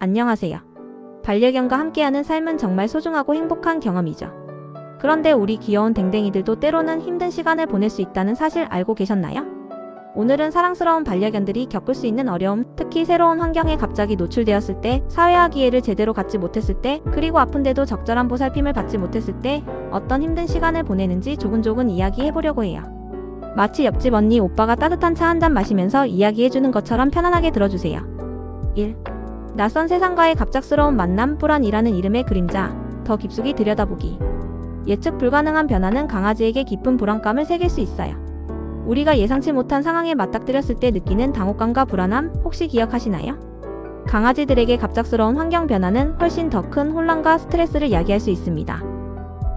안녕하세요. 반려견과 함께하는 삶은 정말 소중하고 행복한 경험이죠. 그런데 우리 귀여운 댕댕이들도 때로는 힘든 시간을 보낼 수 있다는 사실 알고 계셨나요? 오늘은 사랑스러운 반려견들이 겪을 수 있는 어려움, 특히 새로운 환경에 갑자기 노출되었을 때, 사회화 기회를 제대로 갖지 못했을 때, 그리고 아픈데도 적절한 보살핌을 받지 못했을 때 어떤 힘든 시간을 보내는지 조근조근 이야기해보려고 해요. 마치 옆집 언니, 오빠가 따뜻한 차 한 잔 마시면서 이야기해주는 것처럼 편안하게 들어주세요. 1. 낯선 세상과의 갑작스러운 만남, 불안이라는 이름의 그림자, 더 깊숙이 들여다보기. 예측 불가능한 변화는 강아지에게 깊은 불안감을 새길 수 있어요. 우리가 예상치 못한 상황에 맞닥뜨렸을 때 느끼는 당혹감과 불안함, 혹시 기억하시나요? 강아지들에게 갑작스러운 환경 변화는 훨씬 더 큰 혼란과 스트레스를 야기할 수 있습니다.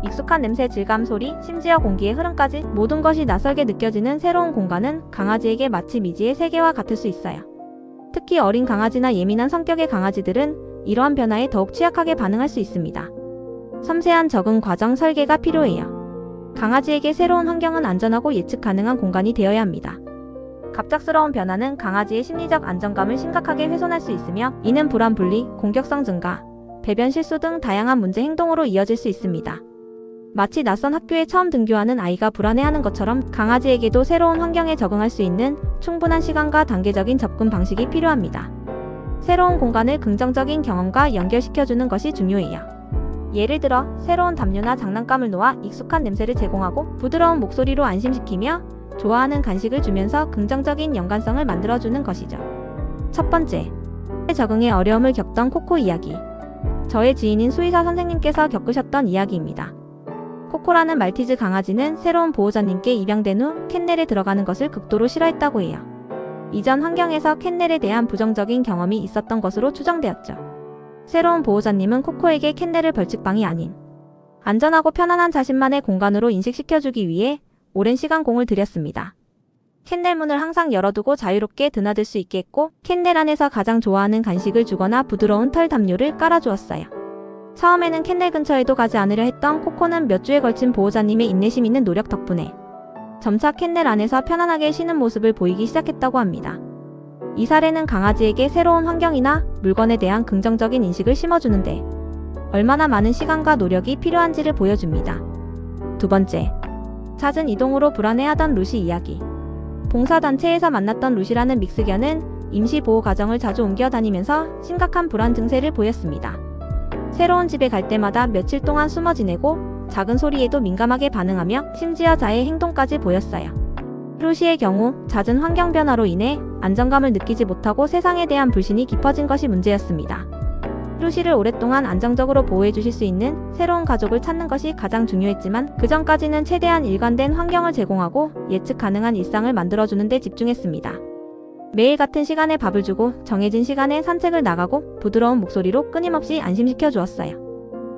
익숙한 냄새, 질감, 소리, 심지어 공기의 흐름까지 모든 것이 낯설게 느껴지는 새로운 공간은 강아지에게 마치 미지의 세계와 같을 수 있어요. 특히 어린 강아지나 예민한 성격의 강아지들은 이러한 변화에 더욱 취약하게 반응할 수 있습니다. 섬세한 적응 과정 설계가 필요해요. 강아지에게 새로운 환경은 안전하고 예측 가능한 공간이 되어야 합니다. 갑작스러운 변화는 강아지의 심리적 안정감을 심각하게 훼손할 수 있으며, 이는 불안, 분리, 공격성 증가, 배변 실수 등 다양한 문제 행동으로 이어질 수 있습니다. 마치 낯선 학교에 처음 등교하는 아이가 불안해하는 것처럼 강아지에게도 새로운 환경에 적응할 수 있는 충분한 시간과 단계적인 접근 방식이 필요합니다. 새로운 공간을 긍정적인 경험과 연결시켜주는 것이 중요해요. 예를 들어 새로운 담요나 장난감을 놓아 익숙한 냄새를 제공하고 부드러운 목소리로 안심시키며 좋아하는 간식을 주면서 긍정적인 연관성을 만들어주는 것이죠. 첫 번째, 적응에 어려움을 겪던 코코 이야기. 저의 지인인 수의사 선생님께서 겪으셨던 이야기입니다. 코코라는 말티즈 강아지는 새로운 보호자님께 입양된 후 캔넬에 들어가는 것을 극도로 싫어했다고 해요. 이전 환경에서 캔넬에 대한 부정적인 경험이 있었던 것으로 추정되었죠. 새로운 보호자님은 코코에게 캔넬을 벌칙방이 아닌 안전하고 편안한 자신만의 공간으로 인식시켜주기 위해 오랜 시간 공을 들였습니다. 캔넬 문을 항상 열어두고 자유롭게 드나들 수 있게 했고, 캔넬 안에서 가장 좋아하는 간식을 주거나 부드러운 털 담요를 깔아주었어요. 처음에는 캔넬 근처에도 가지 않으려 했던 코코는 몇 주에 걸친 보호자님의 인내심 있는 노력 덕분에 점차 캔넬 안에서 편안하게 쉬는 모습을 보이기 시작했다고 합니다. 이 사례는 강아지에게 새로운 환경이나 물건에 대한 긍정적인 인식을 심어주는데 얼마나 많은 시간과 노력이 필요한지를 보여줍니다. 두 번째, 잦은 이동으로 불안해하던 루시 이야기. 봉사단체에서 만났던 루시라는 믹스견은 임시보호 가정을 자주 옮겨 다니면서 심각한 불안 증세를 보였습니다. 새로운 집에 갈 때마다 며칠 동안 숨어 지내고 작은 소리에도 민감하게 반응하며 심지어 자해 행동까지 보였어요. 루시의 경우 잦은 환경 변화로 인해 안정감을 느끼지 못하고 세상에 대한 불신이 깊어진 것이 문제였습니다. 루시를 오랫동안 안정적으로 보호해 주실 수 있는 새로운 가족을 찾는 것이 가장 중요했지만, 그 전까지는 최대한 일관된 환경을 제공하고 예측 가능한 일상을 만들어주는 데 집중했습니다. 매일 같은 시간에 밥을 주고 정해진 시간에 산책을 나가고 부드러운 목소리로 끊임없이 안심시켜 주었어요.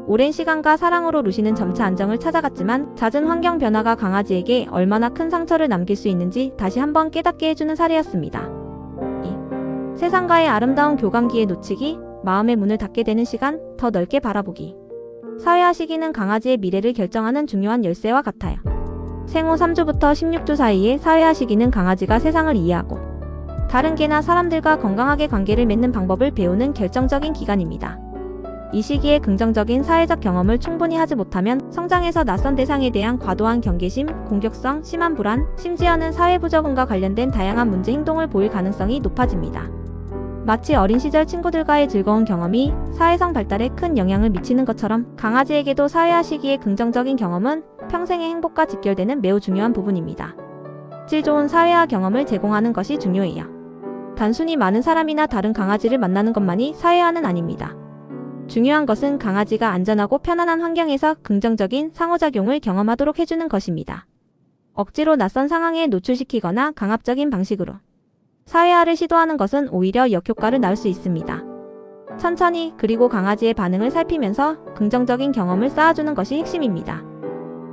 오랜 시간과 사랑으로 루시는 점차 안정을 찾아갔지만, 잦은 환경 변화가 강아지에게 얼마나 큰 상처를 남길 수 있는지 다시 한번 깨닫게 해주는 사례였습니다. 2. 세상과의 아름다운 교감기에 놓치기, 마음의 문을 닫게 되는 시간, 더 넓게 바라보기. 사회화 시기는 강아지의 미래를 결정하는 중요한 열쇠와 같아요. 생후 3주부터 16주 사이의 사회화 시기는 강아지가 세상을 이해하고 다른 개나 사람들과 건강하게 관계를 맺는 방법을 배우는 결정적인 기간입니다. 이 시기에 긍정적인 사회적 경험을 충분히 하지 못하면 성장에서 낯선 대상에 대한 과도한 경계심, 공격성, 심한 불안, 심지어는 사회부적응과 관련된 다양한 문제 행동을 보일 가능성이 높아집니다. 마치 어린 시절 친구들과의 즐거운 경험이 사회성 발달에 큰 영향을 미치는 것처럼 강아지에게도 사회화 시기의 긍정적인 경험은 평생의 행복과 직결되는 매우 중요한 부분입니다. 질 좋은 사회화 경험을 제공하는 것이 중요해요. 단순히 많은 사람이나 다른 강아지를 만나는 것만이 사회화는 아닙니다. 중요한 것은 강아지가 안전하고 편안한 환경에서 긍정적인 상호작용을 경험하도록 해주는 것입니다. 억지로 낯선 상황에 노출시키거나 강압적인 방식으로 사회화를 시도하는 것은 오히려 역효과를 낳을 수 있습니다. 천천히, 그리고 강아지의 반응을 살피면서 긍정적인 경험을 쌓아주는 것이 핵심입니다.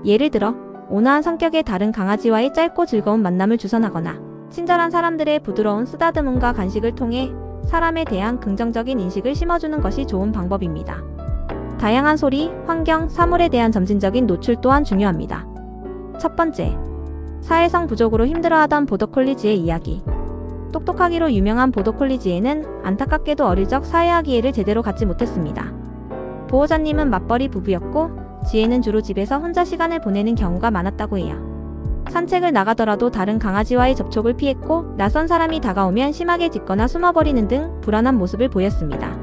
예를 들어 온화한 성격의 다른 강아지와의 짧고 즐거운 만남을 주선하거나 친절한 사람들의 부드러운 쓰다듬음과 간식을 통해 사람에 대한 긍정적인 인식을 심어주는 것이 좋은 방법입니다. 다양한 소리, 환경, 사물에 대한 점진적인 노출 또한 중요합니다. 첫 번째, 사회성 부족으로 힘들어하던 보더콜리즈의 이야기. 똑똑하기로 유명한 보더콜리 지혜는 안타깝게도 어릴 적 사회화 기회를 제대로 갖지 못했습니다. 보호자님은 맞벌이 부부였고 지혜는 주로 집에서 혼자 시간을 보내는 경우가 많았다고 해요. 산책을 나가더라도 다른 강아지와의 접촉을 피했고 낯선 사람이 다가오면 심하게 짖거나 숨어버리는 등 불안한 모습을 보였습니다.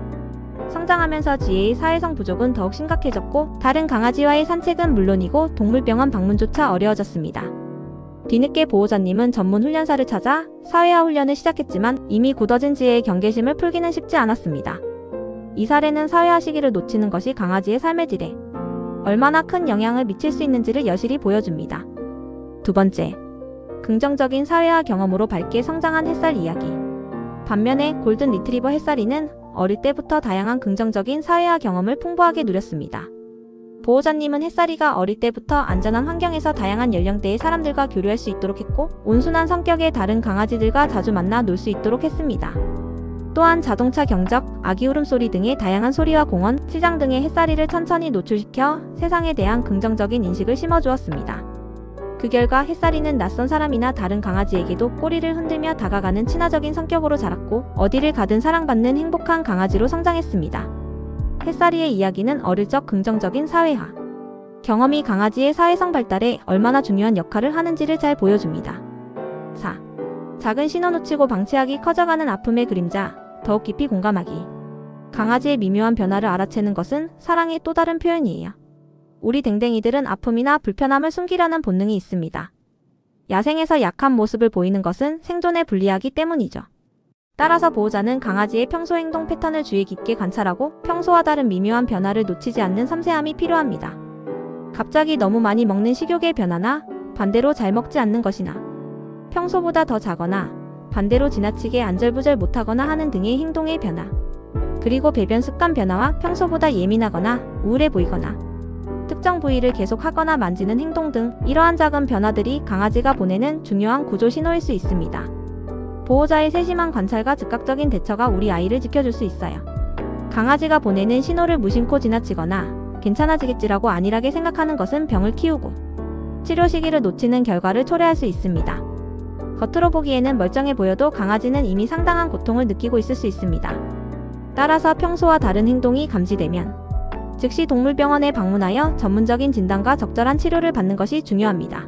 성장하면서 지혜의 사회성 부족은 더욱 심각해졌고 다른 강아지와의 산책은 물론이고 동물병원 방문조차 어려워졌습니다. 뒤늦게 보호자님은 전문 훈련사를 찾아 사회화 훈련을 시작했지만 이미 굳어진 지혜의 경계심을 풀기는 쉽지 않았습니다. 이 사례는 사회화 시기를 놓치는 것이 강아지의 삶의 질에 얼마나 큰 영향을 미칠 수 있는지를 여실히 보여줍니다. 두 번째, 긍정적인 사회화 경험으로 밝게 성장한 햇살 이야기. 반면에 골든 리트리버 햇살이는 어릴 때부터 다양한 긍정적인 사회화 경험을 풍부하게 누렸습니다. 보호자님은 햇살이가 어릴 때부터 안전한 환경에서 다양한 연령대의 사람들과 교류할 수 있도록 했고 온순한 성격의 다른 강아지들과 자주 만나 놀 수 있도록 했습니다. 또한 자동차 경적, 아기 울음소리 등의 다양한 소리와 공원, 시장 등의 햇살이를 천천히 노출시켜 세상에 대한 긍정적인 인식을 심어주었습니다. 그 결과 햇살이는 낯선 사람이나 다른 강아지에게도 꼬리를 흔들며 다가가는 친화적인 성격으로 자랐고 어디를 가든 사랑받는 행복한 강아지로 성장했습니다. 햇살이의 이야기는 어릴 적 긍정적인 사회화 경험이 강아지의 사회성 발달에 얼마나 중요한 역할을 하는지를 잘 보여줍니다. 4. 작은 신호 놓치고 방치하기 커져가는 아픔의 그림자, 더욱 깊이 공감하기. 강아지의 미묘한 변화를 알아채는 것은 사랑의 또 다른 표현이에요. 우리 댕댕이들은 아픔이나 불편함을 숨기려는 본능이 있습니다. 야생에서 약한 모습을 보이는 것은 생존에 불리하기 때문이죠. 따라서 보호자는 강아지의 평소 행동 패턴을 주의 깊게 관찰하고 평소와 다른 미묘한 변화를 놓치지 않는 섬세함이 필요합니다. 갑자기 너무 많이 먹는 식욕의 변화나 반대로 잘 먹지 않는 것이나 평소보다 더 자거나 반대로 지나치게 안절부절 못하거나 하는 등의 행동의 변화 그리고 배변 습관 변화와 평소보다 예민하거나 우울해 보이거나 특정 부위를 계속 하거나 만지는 행동 등 이러한 작은 변화들이 강아지가 보내는 중요한 구조 신호일 수 있습니다. 보호자의 세심한 관찰과 즉각적인 대처가 우리 아이를 지켜줄 수 있어요. 강아지가 보내는 신호를 무심코 지나치거나 괜찮아지겠지라고 안일하게 생각하는 것은 병을 키우고 치료 시기를 놓치는 결과를 초래할 수 있습니다. 겉으로 보기에는 멀쩡해 보여도 강아지는 이미 상당한 고통을 느끼고 있을 수 있습니다. 따라서 평소와 다른 행동이 감지되면 즉시 동물병원에 방문하여 전문적인 진단과 적절한 치료를 받는 것이 중요합니다.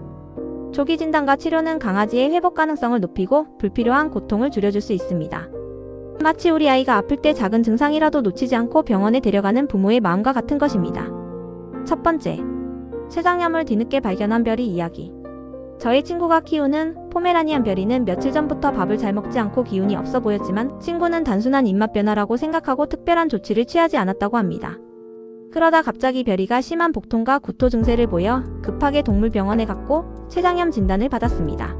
초기 진단과 치료는 강아지의 회복 가능성을 높이고 불필요한 고통을 줄여줄 수 있습니다. 마치 우리 아이가 아플 때 작은 증상이라도 놓치지 않고 병원에 데려가는 부모의 마음과 같은 것입니다. 첫 번째, 췌장염을 뒤늦게 발견한 별이 이야기. 저희 친구가 키우는 포메라니안 별이는 며칠 전부터 밥을 잘 먹지 않고 기운이 없어 보였지만 친구는 단순한 입맛 변화라고 생각하고 특별한 조치를 취하지 않았다고 합니다. 그러다 갑자기 별이가 심한 복통과 구토 증세를 보여 급하게 동물병원에 갔고 췌장염 진단을 받았습니다.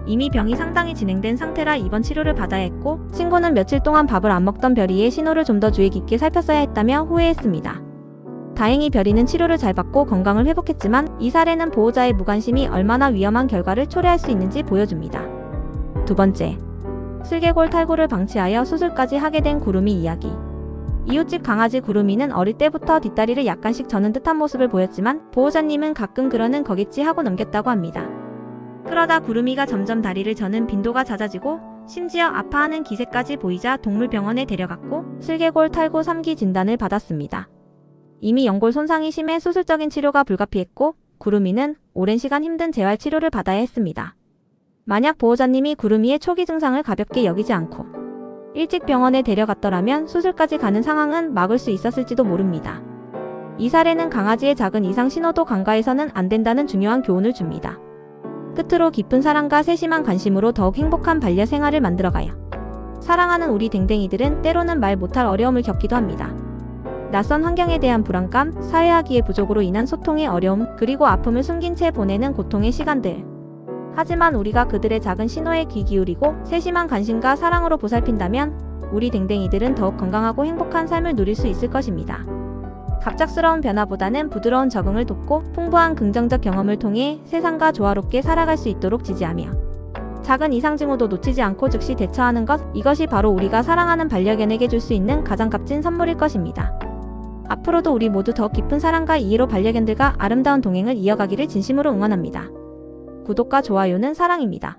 이미 병이 상당히 진행된 상태라 입원 치료를 받아야 했고 친구는 며칠 동안 밥을 안 먹던 별이의 신호를 좀 더 주의 깊게 살폈어야 했다며 후회했습니다. 다행히 별이는 치료를 잘 받고 건강을 회복했지만 이 사례는 보호자의 무관심이 얼마나 위험한 결과를 초래할 수 있는지 보여줍니다. 두 번째, 슬개골 탈구를 방치하여 수술까지 하게 된 구름이 이야기. 이웃집 강아지 구름이는 어릴 때부터 뒷다리를 약간씩 저는 듯한 모습을 보였지만 보호자님은 가끔 그러는 거겠지 하고 넘겼다고 합니다. 그러다 구름이가 점점 다리를 저는 빈도가 잦아지고 심지어 아파하는 기세까지 보이자 동물병원에 데려갔고 슬개골 탈구 3기 진단을 받았습니다. 이미 연골 손상이 심해 수술적인 치료가 불가피했고 구름이는 오랜 시간 힘든 재활 치료를 받아야 했습니다. 만약 보호자님이 구름이의 초기 증상을 가볍게 여기지 않고 일찍 병원에 데려갔더라면 수술까지 가는 상황은 막을 수 있었을지도 모릅니다. 이 사례는 강아지의 작은 이상 신호도 간과해서는 안 된다는 중요한 교훈을 줍니다. 끝으로 깊은 사랑과 세심한 관심으로 더욱 행복한 반려생활을 만들어가요. 사랑하는 우리 댕댕이들은 때로는 말 못할 어려움을 겪기도 합니다. 낯선 환경에 대한 불안감, 사회화기의 부족으로 인한 소통의 어려움, 그리고 아픔을 숨긴 채 보내는 고통의 시간들. 하지만 우리가 그들의 작은 신호에 귀 기울이고 세심한 관심과 사랑으로 보살핀다면 우리 댕댕이들은 더욱 건강하고 행복한 삶을 누릴 수 있을 것입니다. 갑작스러운 변화보다는 부드러운 적응을 돕고 풍부한 긍정적 경험을 통해 세상과 조화롭게 살아갈 수 있도록 지지하며 작은 이상 징후도 놓치지 않고 즉시 대처하는 것, 이것이 바로 우리가 사랑하는 반려견에게 줄 수 있는 가장 값진 선물일 것입니다. 앞으로도 우리 모두 더 깊은 사랑과 이해로 반려견들과 아름다운 동행을 이어가기를 진심으로 응원합니다. 구독과 좋아요는 사랑입니다.